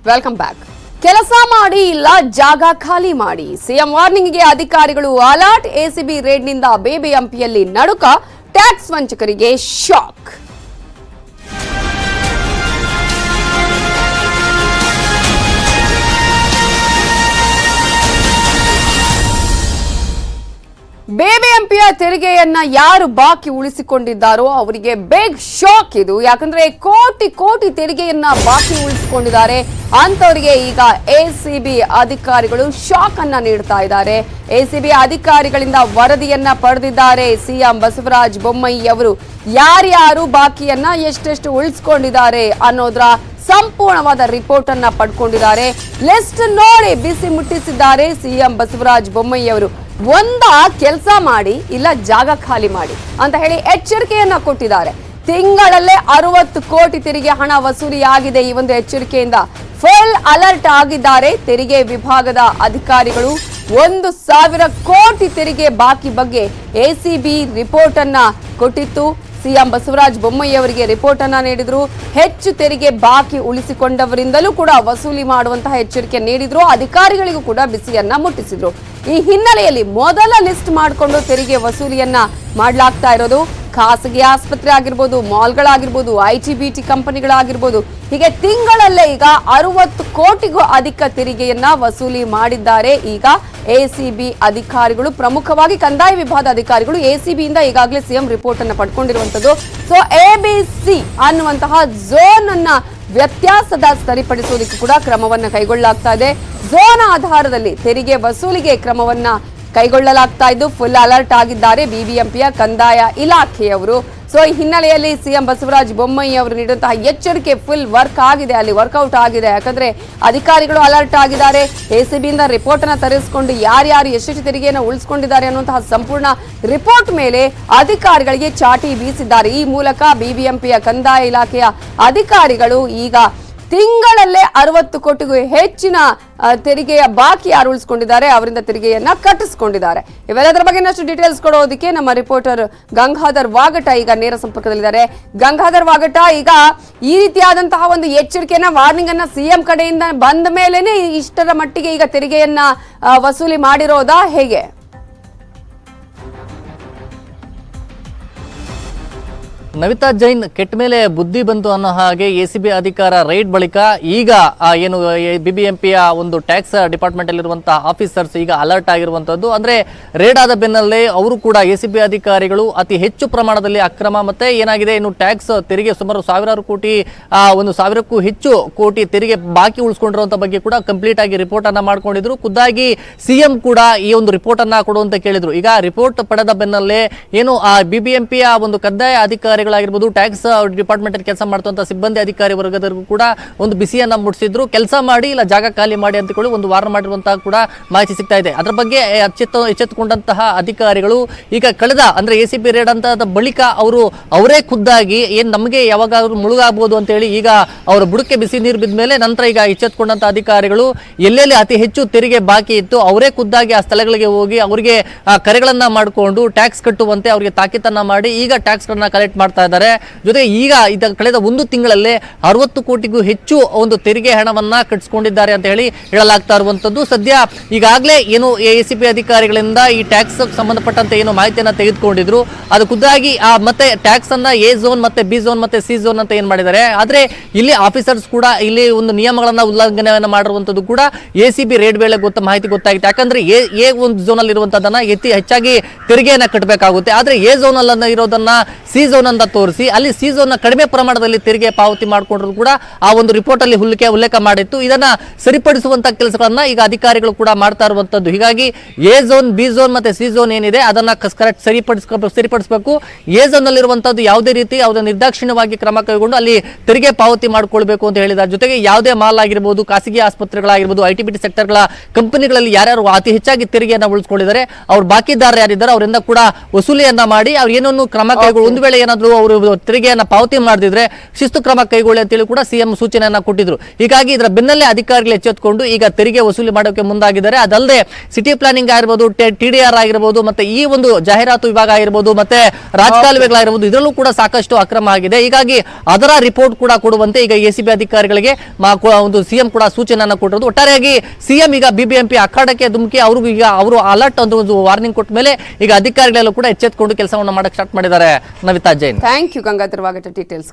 Welcome back. ಕೆಲಸ ಮಾಡಿ ಇಲ್ಲ ಜಾಗ ಖಾಲಿ ಮಾಡಿ ಸಿಎಂ ವಾರ್ನಿಂಗ್ಗೆ ಅಧಿಕಾರಿಗಳು ಅಲರ್ಟ್. ಎಸಿಬಿ ರೇಡ್ನಿಂದ ಬಿಬಿಎಂಪಿಯಲ್ಲಿ ನಡುಕ, ಟ್ಯಾಕ್ಸ್ ವಂಚಕರಿಗೆ ಶಾಕ್. ಬಿಬಿಎಂಪಿಯ ತೆರಿಗೆಯನ್ನ ಯಾರು ಬಾಕಿ ಉಳಿಸಿಕೊಂಡಿದ್ದಾರೋ ಅವರಿಗೆ ಬಿಗ್ ಶಾಕ್ ಇದು. ಯಾಕಂದ್ರೆ ಕೋಟಿ ಕೋಟಿ ತೆರಿಗೆಯನ್ನ ಬಾಕಿ ಉಳಿಸಿಕೊಂಡಿದ್ದಾರೆ ಅಂತವರಿಗೆ ಈಗ ಎಸಿಬಿ ಅಧಿಕಾರಿಗಳು ಶಾಕ್ ಅನ್ನ ನೀಡ್ತಾ ಇದ್ದಾರೆ. ಎಸಿಬಿ ಅಧಿಕಾರಿಗಳಿಂದ ವರದಿಯನ್ನ ಪಡೆದಿದ್ದಾರೆ ಸಿಎಂ ಬಸವರಾಜ ಬೊಮ್ಮಾಯಿ ಅವರು. ಯಾರ್ಯಾರು ಬಾಕಿಯನ್ನ ಎಷ್ಟೆಷ್ಟು ಉಳಿಸಿಕೊಂಡಿದ್ದಾರೆ ಅನ್ನೋದ್ರ ಸಂಪೂರ್ಣವಾದ ರಿಪೋರ್ಟ್ ಅನ್ನ ಪಡ್ಕೊಂಡಿದ್ದಾರೆ. ಲಿಸ್ಟ್ ನೋಡಿ ಬಿಸಿ ಮುಟ್ಟಿಸಿದ್ದಾರೆ ಸಿಎಂ ಬಸವರಾಜ ಬೊಮ್ಮಾಯಿ ಅವರು. ಕೆಲಸ ಮಾಡಿ ಇಲ್ಲ ಜಾಗ ಖಾಲಿ ಮಾಡಿ ಅಂತ ಹೇಳಿ ಎಚ್ಚರಿಕೆಯನ್ನ ಕೊಟ್ಟಿದ್ದಾರೆ. ತಿಂಗಳಲ್ಲೇ 60 ಕೋಟಿ ತೆರಿಗೆ ಹಣ ವಸೂಲಿಯಾಗಿದೆ. ಈ ಒಂದು ಎಚ್ಚರಿಕೆಯಿಂದ ಫುಲ್ ಅಲರ್ಟ್ ಆಗಿದ್ದಾರೆ ತೆರಿಗೆ ವಿಭಾಗದ ಅಧಿಕಾರಿಗಳು. 1,000 ಕೋಟಿ ತೆರಿಗೆ ಬಾಕಿ ಬಗ್ಗೆ ಎಸಿಬಿ ರಿಪೋರ್ಟ್ ಅನ್ನ ಕೊಟ್ಟಿತ್ತು. ಸಿಎಂ ಬಸವರಾಜ ಬೊಮ್ಮಾಯಿ ಅವರಿಗೆ ರಿಪೋರ್ಟ್ ಅನ್ನ ನೀಡಿದ್ರು. ಹೆಚ್ಚು ತೆರಿಗೆ ಬಾಕಿ ಉಳಿಸಿಕೊಂಡವರಿಂದಲೂ ಕೂಡ ವಸೂಲಿ ಮಾಡುವಂತಹ ಎಚ್ಚರಿಕೆ ನೀಡಿದ್ರು. ಅಧಿಕಾರಿಗಳಿಗೂ ಕೂಡ ಬಿಸಿಯನ್ನ ಮುಟ್ಟಿಸಿದ್ರು. ಈ ಹಿನ್ನೆಲೆಯಲ್ಲಿ ಮೊದಲ ಲಿಸ್ಟ್ ಮಾಡಿಕೊಂಡು ತೆರಿಗೆ ವಸೂಲಿಯನ್ನ ಮಾಡಲಾಗ್ತಾ ಇರೋದು ಖಾಸಗಿ ಆಸ್ಪತ್ರೆ ಆಗಿರ್ಬೋದು, ಮಾಲ್ಗಳಾಗಿರ್ಬೋದು, ಐಟಿ-ಬಿಟಿ ಕಂಪನಿಗಳಾಗಿರ್ಬೋದು. ಹೀಗೆ ತಿಂಗಳಲ್ಲೇ ಈಗ 60 ಕೋಟಿಗೂ ಅಧಿಕ ತೆರಿಗೆಯನ್ನ ವಸೂಲಿ ಮಾಡಿದ್ದಾರೆ ಈಗ ಎಸಿಬಿ ಅಧಿಕಾರಿಗಳು. ಪ್ರಮುಖವಾಗಿ ಕಂದಾಯ ವಿಭಾಗದ ಅಧಿಕಾರಿಗಳು ಎಸಿಬಿಯಿಂದ ಈಗಾಗಲೇ ಸಿಎಂ ರಿಪೋರ್ಟ್ ಅನ್ನ ಪಡ್ಕೊಂಡಿರುವಂತದ್ದು. ಸೊ ಎಬಿಸಿ ಅನ್ನುವಂತಹ ಝೋನ್ ಅನ್ನ ವ್ಯತ್ಯಾಸದ ಸರಿಪಡಿಸುವುದಕ್ಕೆ ಕೂಡ ಕ್ರಮವನ್ನ ಕೈಗೊಳ್ಳಲಾಗ್ತಾ ಇದೆ. ಝೋನ್ ಆಧಾರದಲ್ಲಿ ತೆರಿಗೆ ವಸೂಲಿಗೆ ಕ್ರಮವನ್ನ ಕೈಗೊಳ್ಳಲಾಗ್ತಾ ಇದ್ದು ಫುಲ್ ಅಲರ್ಟ್ ಆಗಿದ್ದಾರೆ ಬಿಬಿಎಂಪಿಯ ಕಂದಾಯ ಇಲಾಖೆಯವರು. ಸೊ ಈ ಹಿನ್ನೆಲೆಯಲ್ಲಿ ಸಿಎಂ ಬಸವರಾಜ ಬೊಮ್ಮಾಯಿ ಅವರು ನೀಡುವಂತಹ ಎಚ್ಚರಿಕೆ ಫುಲ್ ವರ್ಕ್ ಆಗಿದೆ, ಅಲ್ಲಿ ವರ್ಕೌಟ್ ಆಗಿದೆ. ಯಾಕಂದ್ರೆ ಅಧಿಕಾರಿಗಳು ಅಲರ್ಟ್ ಆಗಿದ್ದಾರೆ. ಎಸಿಬಿಯಿಂದ ರಿಪೋರ್ಟ್ ಅನ್ನ ತರಿಸಿಕೊಂಡು ಯಾರ್ಯಾರು ಎಷ್ಟೆಷ್ಟು ತೆರಿಗೆಯನ್ನು ಉಳಿಸಿಕೊಂಡಿದ್ದಾರೆ ಅನ್ನುವಂತಹ ಸಂಪೂರ್ಣ ರಿಪೋರ್ಟ್ ಮೇಲೆ ಅಧಿಕಾರಿಗಳಿಗೆ ಚಾಟಿ ಬೀಸಿದ್ದಾರೆ. ಈ ಮೂಲಕ ಬಿಬಿಎಂಪಿಯ ಕಂದಾಯ ಇಲಾಖೆಯ ಅಧಿಕಾರಿಗಳು ಈಗ ತಿಂಗಳಲ್ಲೇ 60 ಕೋಟಿಗೂ ಹೆಚ್ಚಿನ ತೆರಿಗೆಯ ಬಾಕಿ ಯಾರು ಉಳಿಸಿಕೊಂಡಿದ್ದಾರೆ ಅವರಿಂದ ತೆರಿಗೆಯನ್ನ ಕಟ್ಟಿಸಿಕೊಂಡಿದ್ದಾರೆ. ಇವೆಲ್ಲದರ ಬಗ್ಗೆ ಇನ್ನಷ್ಟು ಡೀಟೇಲ್ಸ್ ಕೊಡೋದಕ್ಕೆ ನಮ್ಮ ರಿಪೋರ್ಟರ್ ಗಂಗಾಧರ್ ವಾಗಟ ಈಗ ನೇರ ಸಂಪರ್ಕದಲ್ಲಿದ್ದಾರೆ. ಗಂಗಾಧರ್ ವಾಗಟ, ಈಗ ಈ ರೀತಿಯಾದಂತಹ ಒಂದು ಎಚ್ಚರಿಕೆಯನ್ನ ವಾರ್ನಿಂಗ್ ಅನ್ನ ಸಿಎಂ ಕಡೆಯಿಂದ ಬಂದ ಮೇಲೆನೆ ಇಷ್ಟರ ಮಟ್ಟಿಗೆ ಈಗ ತೆರಿಗೆಯನ್ನ ವಸೂಲಿ ಮಾಡಿರೋದಾ, ಹೇಗೆ? ನವಿತಾ ಜೈನ್ ಕೆಟ್ಟ ಮೇಲೆ ಬುದ್ಧಿ ಬಂತು ಅನ್ನೋ ಹಾಗೆ ಎಸಿಬಿ ಅಧಿಕಾರ ರೈಡ್ ಬಳಿಕ ಈಗ ಏನು ಬಿಬಿಎಂಪಿಯ ಒಂದು ಟ್ಯಾಕ್ಸ್ ಡಿಪಾರ್ಟ್ಮೆಂಟ್ ಅಲ್ಲಿರುವಂತಹ ಆಫೀಸರ್ಸ್ ಈಗ ಅಲರ್ಟ್ ಆಗಿರುವಂತದ್ದು. ಅಂದ್ರೆ ರೇಡ್ ಆದ ಬೆನ್ನಲ್ಲೇ ಅವರು ಕೂಡ ಎಸಿಬಿ ಅಧಿಕಾರಿಗಳು ಅತಿ ಹೆಚ್ಚು ಪ್ರಮಾಣದಲ್ಲಿ ಅಕ್ರಮ ಮತ್ತೆ ಏನಾಗಿದೆ ಇನ್ನು ಟ್ಯಾಕ್ಸ್ ತೆರಿಗೆ ಸುಮಾರು 1000 ಕೋಟಿ 1,000ಕ್ಕೂ ಹೆಚ್ಚು ಕೋಟಿ ತೆರಿಗೆ ಬಾಕಿ ಉಳಿಸ್ಕೊಂಡಿರುವಂತ ಬಗ್ಗೆ ಕೂಡ ಕಂಪ್ಲೀಟ್ ಆಗಿ ರಿಪೋರ್ಟ್ ಅನ್ನ ಮಾಡ್ಕೊಂಡಿದ್ರು. ಖುದ್ದಾಗಿ ಸಿಎಂ ಕೂಡ ಈ ಒಂದು ರಿಪೋರ್ಟ್ ಅನ್ನ ಕೊಡುವಂತ ಕೇಳಿದ್ರು. ಈಗ ರಿಪೋರ್ಟ್ ಪಡೆದ ಬೆನ್ನಲ್ಲೇ ಏನು ಆ ಬಿಬಿಎಂಪಿಯ ಒಂದು ಕಂದಾಯ ಅಧಿಕಾರಿಗಳಾಗಿರ್ಬೋದು, ಟ್ಯಾಕ್ಸ್ ಡಿಪಾರ್ಟ್ಮೆಂಟ್ ಅಲ್ಲಿ ಕೆಲಸ ಮಾಡ್ತಂತ ಸಿಬ್ಬಂದಿ ಅಧಿಕಾರಿ ವರ್ಗದವರಿಗೂ ಕೂಡ ಒಂದು ಬಿಸಿಯನ್ನ ಮುಟ್ಟಿಸಿದ್ರು. ಕೆಲಸ ಮಾಡಿ ಇಲ್ಲ ಜಾಗ ಖಾಲಿ ಮಾಡಿ ಅಂತ ಹೇಳಿ ಒಂದು ವಾರ್ನ್ ಮಾಡಿರುವಂತಹ ಕೂಡ ಮಾಹಿತಿ ಸಿಗ್ತಾ ಇದೆ. ಅದರ ಬಗ್ಗೆ ಎಚ್ಚೆತ್ತುಕೊಂಡಂತಹ ಅಧಿಕಾರಿಗಳು ಈಗ ಕಳೆದ ಅಂದ್ರೆ ಎಸಿಬಿ ರೇಡ್ ಅಂತ ಬಳಿಕ ಅವರೇ ಖುದ್ದಾಗಿ ಏನ್ ನಮಗೆ ಯಾವಾಗಾದ್ರೂ ಮುಳುಗಾಗಬಹುದು ಅಂತ ಹೇಳಿ ಈಗ ಅವರ ಬುಡಕ್ಕೆ ಬಿಸಿ ನೀರು ಬಿದ್ದ ಮೇಲೆ ನಂತರ ಈಗ ಎಚ್ಚೆತ್ತುಕೊಂಡಂತ ಅಧಿಕಾರಿಗಳು ಎಲ್ಲೆಲ್ಲಿ ಅತಿ ಹೆಚ್ಚು ತೆರಿಗೆ ಬಾಕಿ ಇತ್ತು ಅವರೇ ಖುದ್ದಾಗಿ ಆ ಸ್ಥಳಗಳಿಗೆ ಹೋಗಿ ಅವರಿಗೆ ಕರೆಗಳನ್ನ ಮಾಡಿಕೊಂಡು ಟ್ಯಾಕ್ಸ್ ಕಟ್ಟುವಂತೆ ಅವರಿಗೆ ತಾಕೀತನ್ನ ಮಾಡಿ ಈಗ ಟ್ಯಾಕ್ಸ್ ಗಳನ್ನ ಕಲೆಕ್ಟ್ ಮಾಡ್ತಾ ಇದ್ದಾರೆ. ಜೊತೆಗೆ ಈಗ ಕಳೆದ 1 ತಿಂಗಳಲ್ಲೇ 60 ಕೋಟಿಗೂ ಹೆಚ್ಚು ಒಂದು ತೆರಿಗೆ ಹಣವನ್ನ ಕಟ್ಟಿಸಿಕೊಂಡಿದ್ದಾರೆ ಅಂತ ಹೇಳಿ ಹೇಳಲಾಗ್ತಾ ಇರುವಂತದ್ದು. ಸದ್ಯ ಈಗಾಗಲೇ ಏನು ಎಸಿಬಿ ಅಧಿಕಾರಿಗಳಿಂದ ಈ ಟ್ಯಾಕ್ಸ್ ಸಂಬಂಧಪಟ್ಟಂತೆ ಏನು ಮಾಹಿತಿಯನ್ನ ತೆಗೆದುಕೊಂಡಿದ್ರು ಅದು ಖುದ್ದಾಗಿ ಮತ್ತೆ ಟ್ಯಾಕ್ಸ್ ಅನ್ನ ಎ ಝೋನ್ ಮತ್ತೆ ಬಿ ಝೋನ್ ಮತ್ತೆ ಸಿ ಝೋನ್ ಅಂತ ಏನ್ ಮಾಡಿದ್ದಾರೆ. ಆದ್ರೆ ಇಲ್ಲಿ ಆಫೀಸರ್ಸ್ ಕೂಡ ಇಲ್ಲಿ ಒಂದು ನಿಯಮಗಳನ್ನ ಉಲ್ಲಂಘನೆಯನ್ನ ಮಾಡಿರುವಂತದ್ದು ಕೂಡ ಎಸಿಬಿ ರೇಡ್ ವೇಳೆ ಮಾಹಿತಿ ಗೊತ್ತಾಗಿತ್ತು. ಯಾಕಂದ್ರೆ ಎ ಒಂದು ಝೋನ್ ಅಲ್ಲಿ ಇರುವಂತದನ್ನ ಹೆಚ್ಚಾಗಿ ತೆರಿಗೆಯನ್ನ ಕಟ್ಟಬೇಕಾಗುತ್ತೆ. ಆದ್ರೆ ಎ ಝೋನ್ ಅಲ್ಲಿ ಇರೋದನ್ನ ಸಿ ಝೋನ್ ಅಂತ ತೋರಿಸಿ ಅಲ್ಲಿ ಸಿ ಝೋನ್ ನ ಕಡಿಮೆ ಪ್ರಮಾಣದಲ್ಲಿ ತೆರಿಗೆ ಪಾವತಿ ಮಾಡಿಕೊಂಡ್ರು ಕೂಡ ಆ ಒಂದು ರಿಪೋರ್ಟ್ ಅಲ್ಲಿ ಉಲ್ಲೇಖ ಮಾಡಿತ್ತು. ಇದನ್ನ ಸರಿಪಡಿಸುವಂತ ಕೆಲಸಗಳನ್ನ ಈಗ ಅಧಿಕಾರಿಗಳು ಕೂಡ ಮಾಡ್ತಾ ಇರುವಂತದ್ದು. ಹೀಗಾಗಿ ಎ ಝೋನ್ ಬಿ ಝೋನ್ ಮತ್ತೆ ಸಿ ಝೋನ್ ಏನಿದೆ ಅದನ್ನ ಕರೆಕ್ಟ್ ಸರಿಪಡಿಸಬೇಕು. ಎ ಝೋನ್ ಅಲ್ಲಿರುವಂತದ್ದು ಯಾವುದೇ ರೀತಿ ನಿರ್ದಾಕ್ಷಿಣ್ಯವಾಗಿ ಕ್ರಮ ಕೈಗೊಂಡು ಅಲ್ಲಿ ತೆರಿಗೆ ಪಾವತಿ ಮಾಡಿಕೊಳ್ಬೇಕು ಅಂತ ಹೇಳಿದ್ದಾರೆ. ಜೊತೆಗೆ ಯಾವುದೇ ಮಾಲ್ ಆಗಿರ್ಬೋದು, ಖಾಸಗಿ ಆಸ್ಪತ್ರೆಗಳಾಗಿರ್ಬೋದು, ಐಟಿ-ಬಿಟಿ ಸೆಕ್ಟರ್ಗಳ ಕಂಪನಿಗಳಲ್ಲಿ ಯಾರ್ಯಾರು ಅತಿ ಹೆಚ್ಚಾಗಿ ತೆರಿಗೆಯನ್ನ ಉಳಿಸಿಕೊಂಡಿದ್ದಾರೆ ಅವ್ರ ಬಾಕಿದಾರರು ಯಾರಿದ್ದಾರೆ ಅವರಿಂದ ಕೂಡ ವಸೂಲಿಯನ್ನ ಮಾಡಿ ಅವ್ರು ಏನನ್ನು ಕ್ರಮ ಕೈಗೊಳ್ಳಿ ಒಂದು ವೇಳೆ ಏನಾದ್ರು ಏನಾದ್ರು ಅವರು ತೆರಿಗೆಯನ್ನ ಪಾವತಿ ಮಾಡದಿದ್ರೆ ಶಿಸ್ತು ಕ್ರಮ ಕೈಗೊಳ್ಳಿ ಅಂತೇಳಿ ಕೂಡ ಸಿಎಂ ಸೂಚನೆಯನ್ನ ಕೊಟ್ಟಿದ್ರು. ಹೀಗಾಗಿ ಇದರ ಬೆನ್ನಲ್ಲೇ ಅಧಿಕಾರಿಗಳು ಎಚ್ಚೆತ್ತುಕೊಂಡು ಈಗ ತೆರಿಗೆ ವಸೂಲಿ ಮಾಡೋಕೆ ಮುಂದಾಗಿದ್ದಾರೆ. ಅದಲ್ಲದೆ ಸಿಟಿ ಪ್ಲಾನಿಂಗ್ ಆಗಿರ್ಬೋದು, ಟಿಡಿಆರ್ ಆಗಿರ್ಬೋದು, ಮತ್ತೆ ಈ ಒಂದು ಜಾಹೀರಾತು ವಿಭಾಗ ಆಗಿರ್ಬೋದು, ಮತ್ತೆ ರಾಜಕಾಲುವೆಗಳಾಗಿರ್ಬೋದು, ಇದರಲ್ಲೂ ಕೂಡ ಸಾಕಷ್ಟು ಅಕ್ರಮ ಆಗಿದೆ. ಹೀಗಾಗಿ ಅದರ ರಿಪೋರ್ಟ್ ಕೂಡ ಕೊಡುವಂತೆ ಈಗ ಎಸಿಬಿ ಅಧಿಕಾರಿಗಳಿಗೆ ಒಂದು ಸಿಎಂ ಕೂಡ ಸೂಚನೆಯನ್ನ ಕೊಟ್ಟಿರೋದು. ಒಟ್ಟಾರೆಯಾಗಿ ಸಿಎಂ ಈಗ ಬಿಬಿಎಂಪಿ ಅಖಾಡಕ್ಕೆ ಧುಮುಕಿ ಅವ್ರಿಗೂ ಈಗ ಅವರು ಅಲರ್ಟ್ ಅಂತ ಒಂದು ವಾರ್ನಿಂಗ್ ಕೊಟ್ಟ ಮೇಲೆ ಈಗ ಅಧಿಕಾರಿಗಳೆಲ್ಲ ಕೂಡ ಎಚ್ಚೆತ್ತುಕೊಂಡು ಕೆಲಸವನ್ನು ಮಾಡಕ್ಕೆ ಸ್ಟಾರ್ಟ್ ಮಾಡಿದ್ದಾರೆ. ನವಿತಾ ಜೈನ್. ಥ್ಯಾಂಕ್ ಯು ಗಂಗಾಧರ್ ವಾಗಟ ಡೀಟೇಲ್ಸ್.